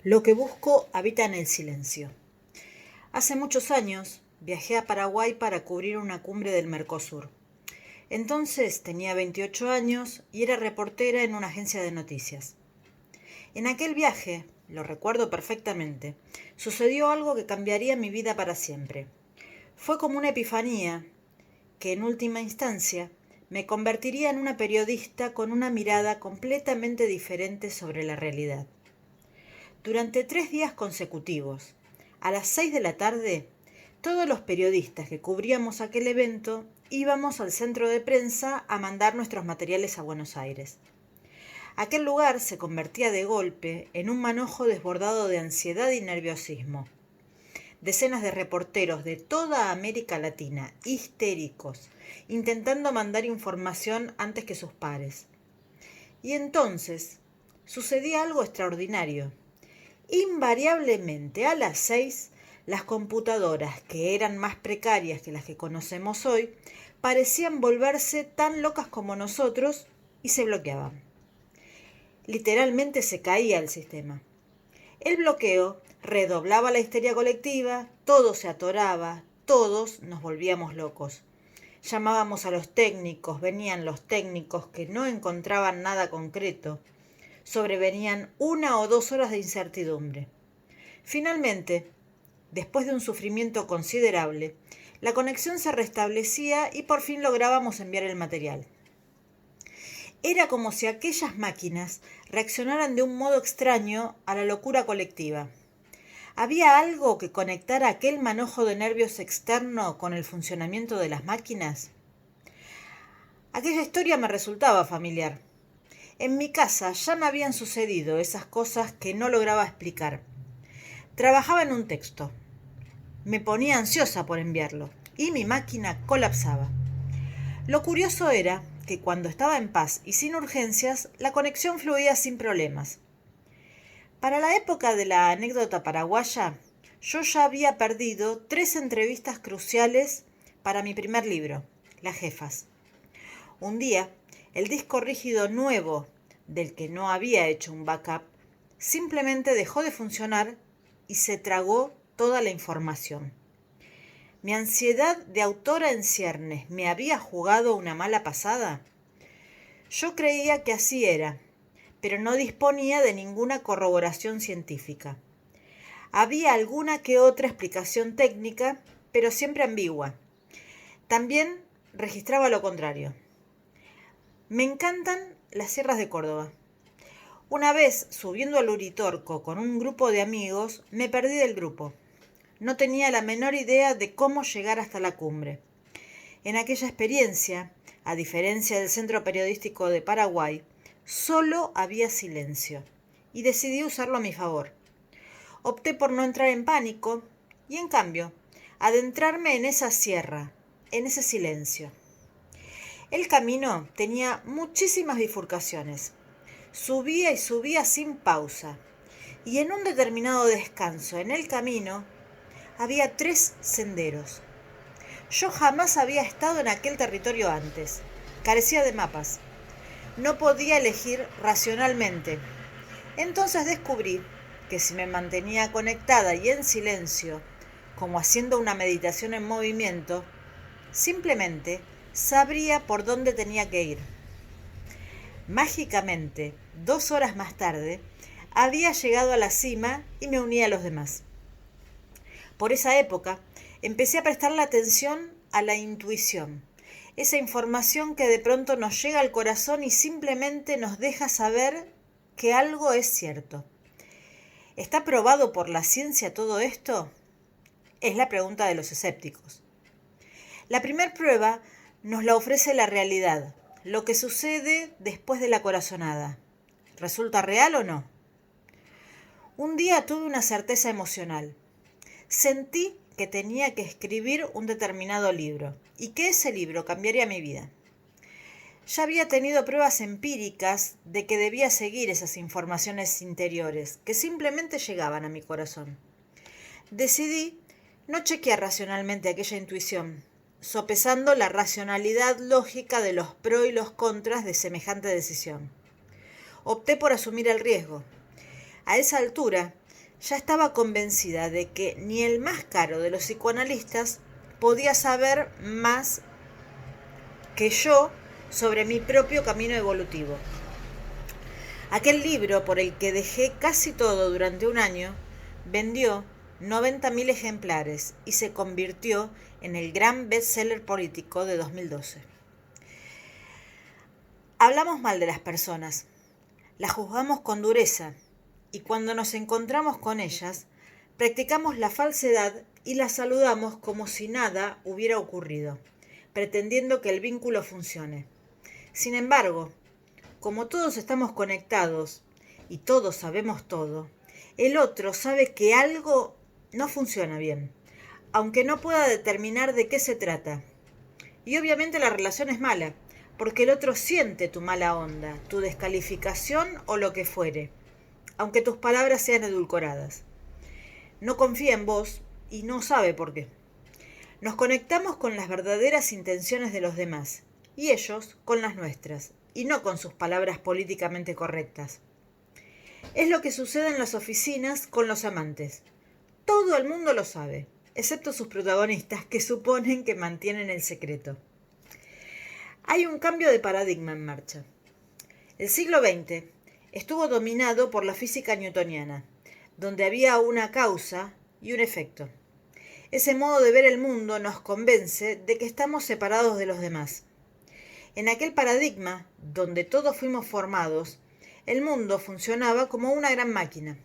Lo que busco habita en el silencio. Hace muchos años viajé a Paraguay para cubrir una cumbre del Mercosur. Entonces tenía 28 años y era reportera en una agencia de noticias. En aquel viaje, lo recuerdo perfectamente, sucedió algo que cambiaría mi vida para siempre. Fue como una epifanía que en última instancia me convertiría en una periodista con una mirada completamente diferente sobre la realidad. Durante 3 días consecutivos, a las 6 de la tarde, todos los periodistas que cubríamos aquel evento íbamos al centro de prensa a mandar nuestros materiales a Buenos Aires. Aquel lugar se convertía de golpe en un manojo desbordado de ansiedad y nerviosismo. Decenas de reporteros de toda América Latina, histéricos, intentando mandar información antes que sus pares. Y entonces sucedía algo extraordinario. Invariablemente a las 6, las computadoras, que eran más precarias que las que conocemos hoy, parecían volverse tan locas como nosotros y se bloqueaban. Literalmente se caía el sistema. El bloqueo redoblaba la histeria colectiva, todo se atoraba, todos nos volvíamos locos. Llamábamos a los técnicos, venían los técnicos que no encontraban nada concreto. Sobrevenían 1 o 2 horas de incertidumbre. Finalmente, después de un sufrimiento considerable, la conexión se restablecía y por fin lográbamos enviar el material. Era como si aquellas máquinas reaccionaran de un modo extraño a la locura colectiva. ¿Había algo que conectara aquel manojo de nervios externo con el funcionamiento de las máquinas? Aquella historia me resultaba familiar. En mi casa ya me habían sucedido esas cosas que no lograba explicar. Trabajaba en un texto. Me ponía ansiosa por enviarlo y mi máquina colapsaba. Lo curioso era que cuando estaba en paz y sin urgencias, la conexión fluía sin problemas. Para la época de la anécdota paraguaya, yo ya había perdido 3 entrevistas cruciales para mi primer libro, Las Jefas. Un día, el disco rígido nuevo, del que no había hecho un backup, simplemente dejó de funcionar y se tragó toda la información. ¿Mi ansiedad de autora en ciernes me había jugado una mala pasada? Yo creía que así era, pero no disponía de ninguna corroboración científica. Había alguna que otra explicación técnica, pero siempre ambigua. También registraba lo contrario. Me encantan las sierras de Córdoba. Una vez, subiendo al Uritorco con un grupo de amigos, me perdí del grupo. No tenía la menor idea de cómo llegar hasta la cumbre. En aquella experiencia, a diferencia del Centro Periodístico de Paraguay, solo había silencio, y decidí usarlo a mi favor. Opté por no entrar en pánico y, en cambio, adentrarme en esa sierra, en ese silencio. El camino tenía muchísimas bifurcaciones. Subía y subía sin pausa. Y en un determinado descanso en el camino había 3 senderos. Yo jamás había estado en aquel territorio antes. Carecía de mapas. No podía elegir racionalmente. Entonces descubrí que si me mantenía conectada y en silencio, como haciendo una meditación en movimiento, simplemente sabría por dónde tenía que ir. Mágicamente, 2 horas más tarde, había llegado a la cima y me uní a los demás. Por esa época, empecé a prestarle atención a la intuición, esa información que de pronto nos llega al corazón y simplemente nos deja saber que algo es cierto. ¿Está probado por la ciencia todo esto? Es la pregunta de los escépticos. La primera prueba nos la ofrece la realidad, lo que sucede después de la corazonada. ¿Resulta real o no? Un día tuve una certeza emocional. Sentí que tenía que escribir un determinado libro y que ese libro cambiaría mi vida. Ya había tenido pruebas empíricas de que debía seguir esas informaciones interiores que simplemente llegaban a mi corazón. Decidí no chequear racionalmente aquella intuición, sopesando la racionalidad lógica de los pros y los contras de semejante decisión. Opté por asumir el riesgo. A esa altura ya estaba convencida de que ni el más caro de los psicoanalistas podía saber más que yo sobre mi propio camino evolutivo. Aquel libro, por el que dejé casi todo durante un año, vendió 90.000 ejemplares y se convirtió en el gran bestseller político de 2012. Hablamos mal de las personas, las juzgamos con dureza y cuando nos encontramos con ellas, practicamos la falsedad y las saludamos como si nada hubiera ocurrido, pretendiendo que el vínculo funcione. Sin embargo, como todos estamos conectados y todos sabemos todo, el otro sabe que algo no funciona bien, aunque no pueda determinar de qué se trata. Y obviamente la relación es mala, porque el otro siente tu mala onda, tu descalificación o lo que fuere, aunque tus palabras sean edulcoradas. No confía en vos y no sabe por qué. Nos conectamos con las verdaderas intenciones de los demás, y ellos con las nuestras, y no con sus palabras políticamente correctas. Es lo que sucede en las oficinas con los amantes. Todo el mundo lo sabe, excepto sus protagonistas, que suponen que mantienen el secreto. Hay un cambio de paradigma en marcha. El siglo XX estuvo dominado por la física newtoniana, donde había una causa y un efecto. Ese modo de ver el mundo nos convence de que estamos separados de los demás. En aquel paradigma, donde todos fuimos formados, el mundo funcionaba como una gran máquina.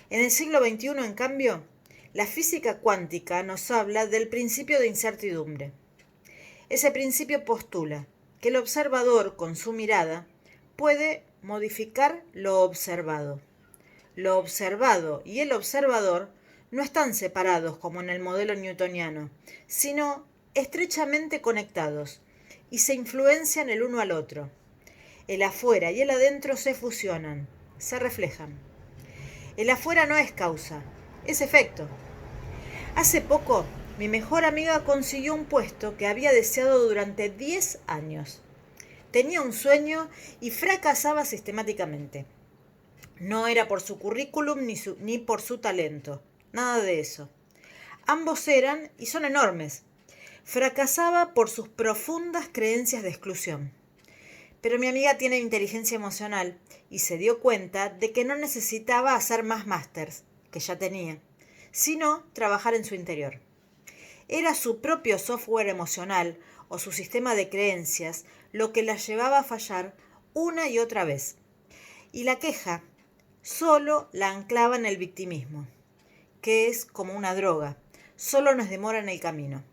En el siglo XXI, en cambio, la física cuántica nos habla del principio de incertidumbre. Ese principio postula que el observador, con su mirada, puede modificar lo observado. Lo observado y el observador no están separados como en el modelo newtoniano, sino estrechamente conectados y se influencian el uno al otro. El afuera y el adentro se fusionan, se reflejan. El afuera no es causa, es efecto. Hace poco, mi mejor amiga consiguió un puesto que había deseado durante 10 años. Tenía un sueño y fracasaba sistemáticamente. No era por su currículum ni por su talento, nada de eso. Ambos eran y son enormes. Fracasaba por sus profundas creencias de exclusión. Pero mi amiga tiene inteligencia emocional y se dio cuenta de que no necesitaba hacer más másters, que ya tenía, sino trabajar en su interior. Era su propio software emocional o su sistema de creencias lo que la llevaba a fallar una y otra vez. Y la queja solo la anclaba en el victimismo, que es como una droga, solo nos demora en el camino.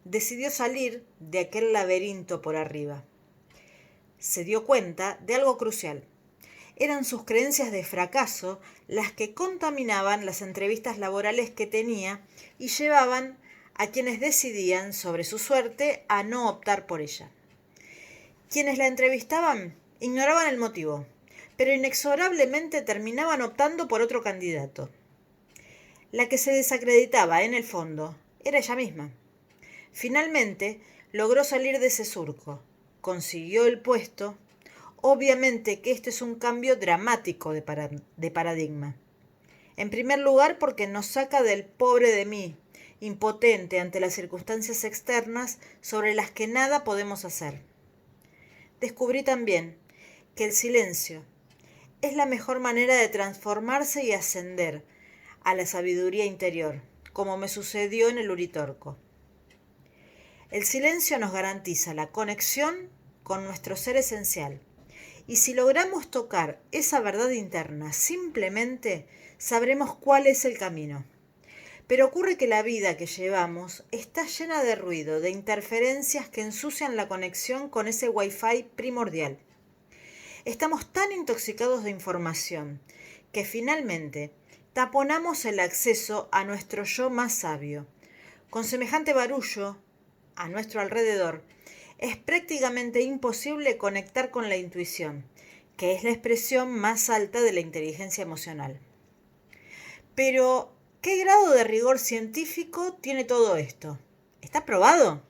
Decidió salir de aquel laberinto por arriba. Se dio cuenta de algo crucial. Eran sus creencias de fracaso las que contaminaban las entrevistas laborales que tenía y llevaban a quienes decidían sobre su suerte a no optar por ella. Quienes la entrevistaban ignoraban el motivo, pero inexorablemente terminaban optando por otro candidato. La que se desacreditaba, en el fondo, era ella misma. Finalmente, logró salir de ese surco, consiguió el puesto. Obviamente que este es un cambio dramático de paradigma. En primer lugar, porque nos saca del pobre de mí, impotente ante las circunstancias externas sobre las que nada podemos hacer. Descubrí también que el silencio es la mejor manera de transformarse y ascender a la sabiduría interior, como me sucedió en el Uritorco. El silencio nos garantiza la conexión con nuestro ser esencial. Y si logramos tocar esa verdad interna, simplemente sabremos cuál es el camino. Pero ocurre que la vida que llevamos está llena de ruido, de interferencias que ensucian la conexión con ese Wi-Fi primordial. Estamos tan intoxicados de información que finalmente taponamos el acceso a nuestro yo más sabio. Con semejante barullo a nuestro alrededor, es prácticamente imposible conectar con la intuición, que es la expresión más alta de la inteligencia emocional. Pero, ¿qué grado de rigor científico tiene todo esto? ¿Está probado?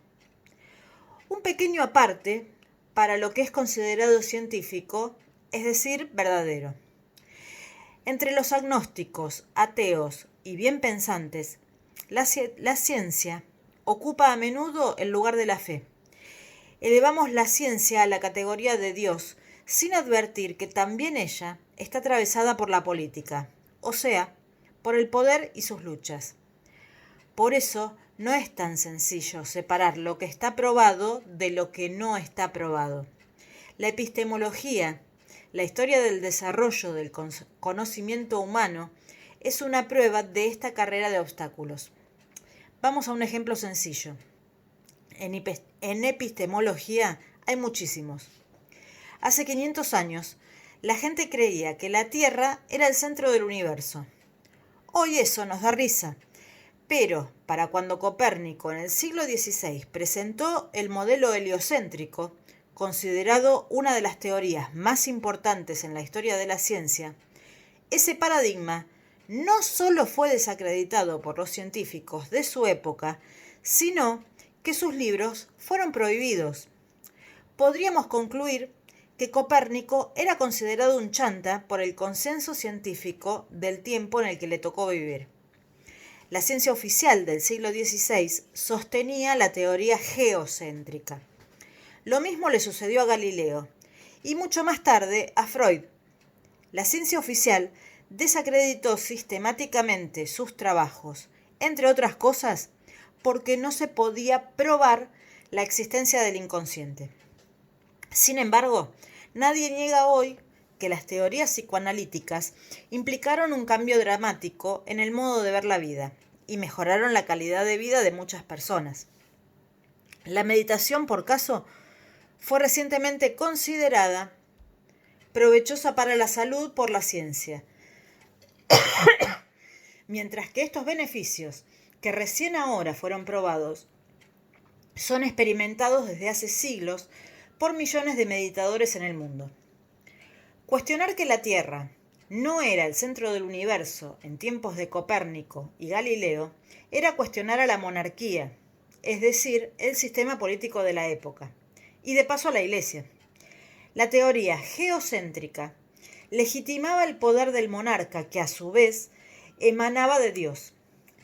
Un pequeño aparte para lo que es considerado científico, es decir, verdadero. Entre los agnósticos, ateos y bien pensantes, la ciencia ocupa a menudo el lugar de la fe. Elevamos la ciencia a la categoría de Dios sin advertir que también ella está atravesada por la política, o sea, por el poder y sus luchas. Por eso no es tan sencillo separar lo que está probado de lo que no está probado. La epistemología, la historia del desarrollo del conocimiento humano, es una prueba de esta carrera de obstáculos. Vamos a un ejemplo sencillo. En epistemología hay muchísimos. Hace 500 años, la gente creía que la Tierra era el centro del universo. Hoy eso nos da risa. Pero para cuando Copérnico en el siglo XVI presentó el modelo heliocéntrico, considerado una de las teorías más importantes en la historia de la ciencia, ese paradigma no solo fue desacreditado por los científicos de su época, sino que sus libros fueron prohibidos. Podríamos concluir que Copérnico era considerado un chanta por el consenso científico del tiempo en el que le tocó vivir. La ciencia oficial del siglo XVI sostenía la teoría geocéntrica. Lo mismo le sucedió a Galileo y mucho más tarde a Freud. La ciencia oficial desacreditó sistemáticamente sus trabajos, entre otras cosas, porque no se podía probar la existencia del inconsciente. Sin embargo, nadie niega hoy que las teorías psicoanalíticas implicaron un cambio dramático en el modo de ver la vida y mejoraron la calidad de vida de muchas personas. La meditación, por caso, fue recientemente considerada provechosa para la salud por la ciencia, mientras que estos beneficios, que recién ahora fueron probados, son experimentados desde hace siglos por millones de meditadores en el mundo. Cuestionar que la Tierra no era el centro del universo en tiempos de Copérnico y Galileo era cuestionar a la monarquía, es decir, el sistema político de la época, y de paso a la Iglesia. La teoría geocéntrica legitimaba el poder del monarca, que a su vez emanaba de Dios.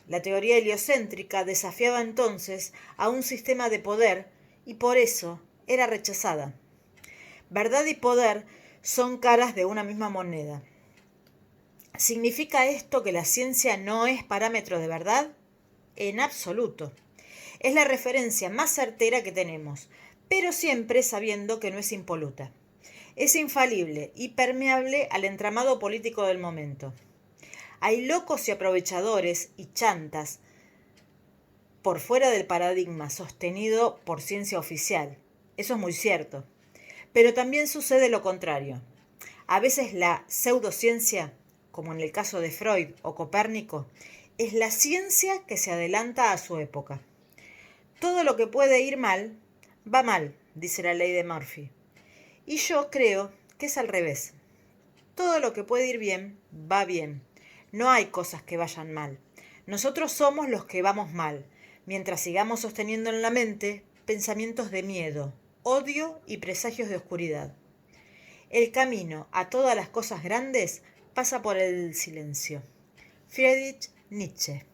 La teoría heliocéntrica desafiaba entonces a un sistema de poder y por eso era rechazada. Verdad y poder son caras de una misma moneda. ¿Significa esto que la ciencia no es parámetro de verdad? En absoluto. Es la referencia más certera que tenemos, pero siempre sabiendo que no es impoluta. Es infalible y permeable al entramado político del momento. Hay locos y aprovechadores y chantas por fuera del paradigma sostenido por ciencia oficial. Eso es muy cierto. Pero también sucede lo contrario. A veces la pseudociencia, como en el caso de Freud o Copérnico, es la ciencia que se adelanta a su época. Todo lo que puede ir mal, va mal, dice la ley de Murphy. Y yo creo que es al revés. Todo lo que puede ir bien, va bien. No hay cosas que vayan mal. Nosotros somos los que vamos mal, mientras sigamos sosteniendo en la mente pensamientos de miedo, odio y presagios de oscuridad. El camino a todas las cosas grandes pasa por el silencio. Friedrich Nietzsche.